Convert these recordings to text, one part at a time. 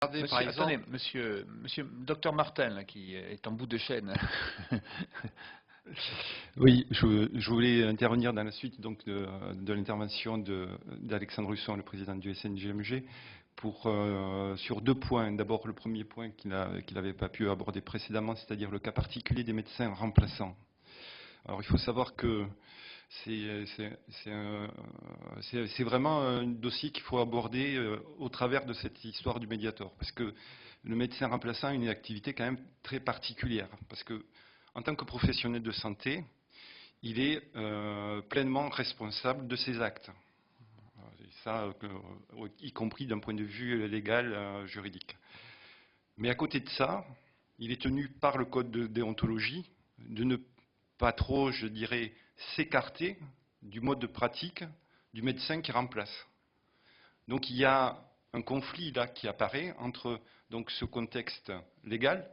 Regardez, par Monsieur, attendez, exemple, monsieur, docteur Martin, là, qui est en bout de chaîne. Oui, je voulais intervenir dans la suite donc, de l'intervention d'Alexandre Husson, le président du SNJMG, sur 2 points. D'abord, le premier point qu'il n'avait pas pu aborder précédemment, c'est-à-dire le cas particulier des médecins remplaçants. Alors, il faut savoir que c'est vraiment un dossier qu'il faut aborder au travers de cette histoire du Mediator. Parce que le médecin remplaçant a une activité quand même très particulière. Parce que, en tant que professionnel de santé, il est pleinement responsable de ses actes. Et ça, y compris d'un point de vue légal, juridique. Mais à côté de ça, il est tenu par le code de déontologie de ne pas trop, je dirais, s'écarter du mode de pratique du médecin qui remplace. Donc il y a un conflit là qui apparaît entre donc, ce contexte légal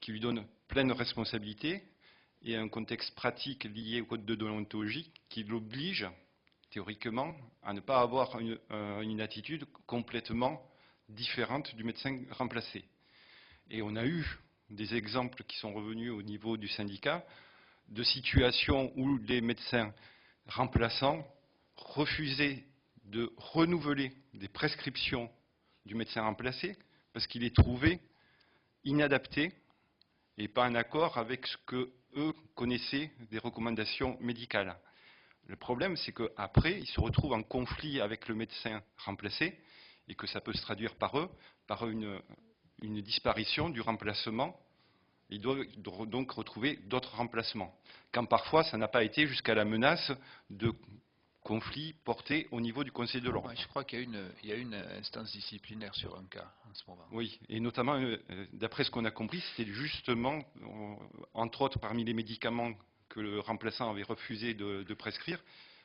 qui lui donne pleine responsabilité et un contexte pratique lié au code de déontologie qui l'oblige, théoriquement, à ne pas avoir une attitude complètement différente du médecin remplacé. Et on a eu des exemples qui sont revenus au niveau du syndicat de situations où les médecins remplaçants refusaient de renouveler des prescriptions du médecin remplacé parce qu'il les trouvait inadaptés et pas en accord avec ce que eux connaissaient des recommandations médicales. Le problème, c'est qu'après, ils se retrouvent en conflit avec le médecin remplacé et que ça peut se traduire par une disparition du remplacement. Ils doivent donc retrouver d'autres remplacements. Quand parfois, ça n'a pas été jusqu'à la menace de conflit porté au niveau du Conseil de l'ordre. Ouais, je crois qu'il y a une instance disciplinaire sur un cas en ce moment. Oui, et notamment, d'après ce qu'on a compris, c'était justement, entre autres, parmi les médicaments que le remplaçant avait refusé de prescrire,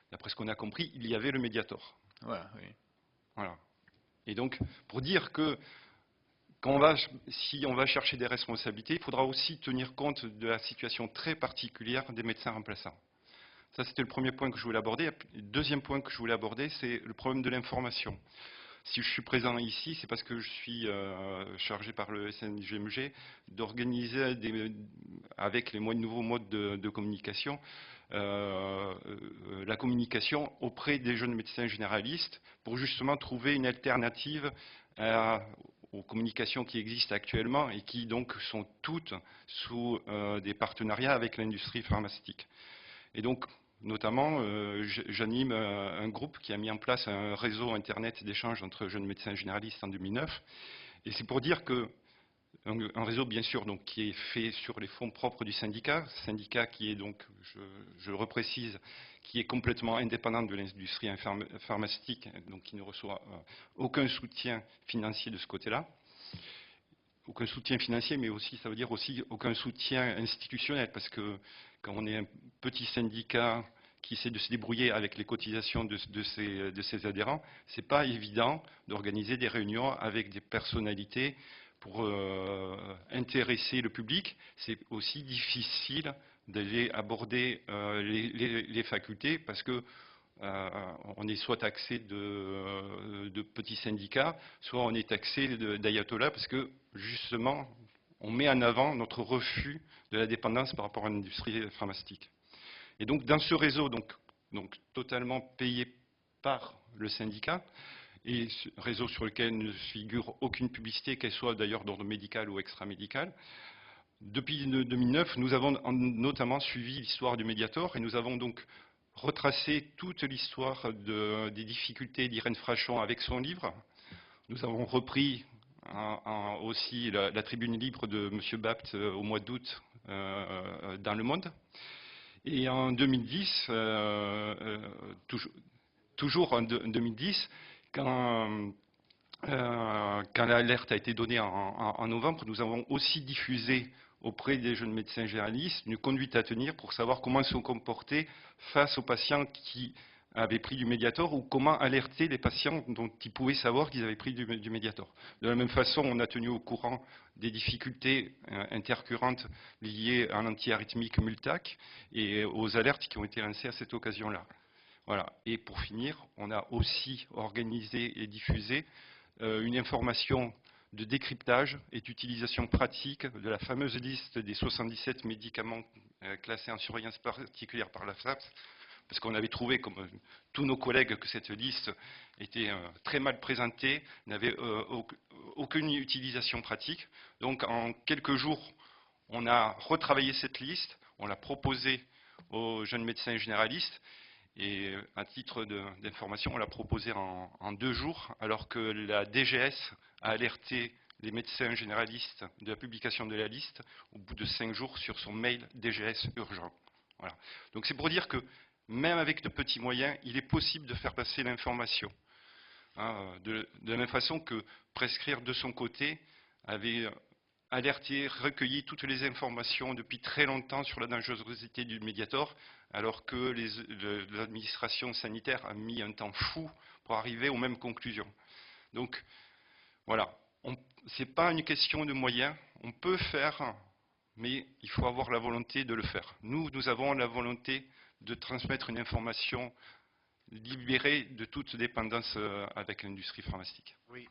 d'après ce qu'on a compris, il y avait le Mediator. Voilà, oui. Voilà. Et donc, pour dire que si on va chercher des responsabilités, il faudra aussi tenir compte de la situation très particulière des médecins remplaçants. Ça, c'était le premier point que je voulais aborder. Le deuxième point que je voulais aborder, c'est le problème de l'information. Si je suis présent ici, c'est parce que je suis chargé par le SNJMG d'organiser, avec les nouveaux modes de communication, la communication auprès des jeunes médecins généralistes pour justement trouver une alternative aux communications qui existent actuellement et qui donc sont toutes sous des partenariats avec l'industrie pharmaceutique. Et donc, notamment, j'anime un groupe qui a mis en place un réseau Internet d'échange entre jeunes médecins généralistes en 2009. Et c'est pour dire que un réseau, bien sûr, donc, qui est fait sur les fonds propres du syndicat qui est donc, je le reprécise, qui est complètement indépendant de l'industrie pharmaceutique, donc qui ne reçoit aucun soutien financier de ce côté-là. Aucun soutien financier, mais aussi, ça veut dire aussi aucun soutien institutionnel, parce que quand on est un petit syndicat qui essaie de se débrouiller avec les cotisations de ses adhérents, ce n'est pas évident d'organiser des réunions avec des personnalités pour intéresser le public. C'est aussi difficile d'aller aborder les facultés parce que on est soit taxé de petits syndicats, soit on est taxé d'ayatollahs parce que justement on met en avant notre refus de la dépendance par rapport à l'industrie pharmaceutique. Et donc dans ce réseau, donc totalement payé par le syndicat, et réseau sur lequel ne figure aucune publicité, qu'elle soit d'ailleurs d'ordre médical ou extramédical, depuis 2009, nous avons notamment suivi l'histoire du Mediator et nous avons donc retracé toute l'histoire des difficultés d'Irène Frachon avec son livre. Nous avons repris aussi la tribune libre de M. Bapt au mois d'août dans Le Monde. Et en 2010, toujours en 2010, quand l'alerte a été donnée en novembre, nous avons aussi diffusé auprès des jeunes médecins généralistes une conduite à tenir pour savoir comment se comporter face aux patients qui avaient pris du Mediator ou comment alerter les patients dont ils pouvaient savoir qu'ils avaient pris du Mediator. De la même façon, on a tenu au courant des difficultés intercurrentes liées à l'antiarythmique Multac et aux alertes qui ont été lancées à cette occasion-là. Voilà. Et pour finir, on a aussi organisé et diffusé une information de décryptage et d'utilisation pratique de la fameuse liste des 77 médicaments classés en surveillance particulière par la FSAPS, parce qu'on avait trouvé, comme tous nos collègues, que cette liste était très mal présentée, n'avait aucune utilisation pratique. Donc en quelques jours, on a retravaillé cette liste, on l'a proposée aux jeunes médecins généralistes, et à titre d'information, on l'a proposée en 2 jours, alors que la DGS a alerté les médecins généralistes de la publication de la liste au bout de 5 jours sur son mail DGS urgent. Voilà. Donc c'est pour dire que même avec de petits moyens, il est possible de faire passer l'information. Hein, de la même façon que Prescrire de son côté avait alerté, recueilli toutes les informations depuis très longtemps sur la dangerosité du Mediator, alors que l'administration sanitaire a mis un temps fou pour arriver aux mêmes conclusions. Donc voilà, ce n'est pas une question de moyens, on peut faire, mais il faut avoir la volonté de le faire. Nous avons la volonté de transmettre une information libérée de toute dépendance avec l'industrie pharmaceutique. Oui.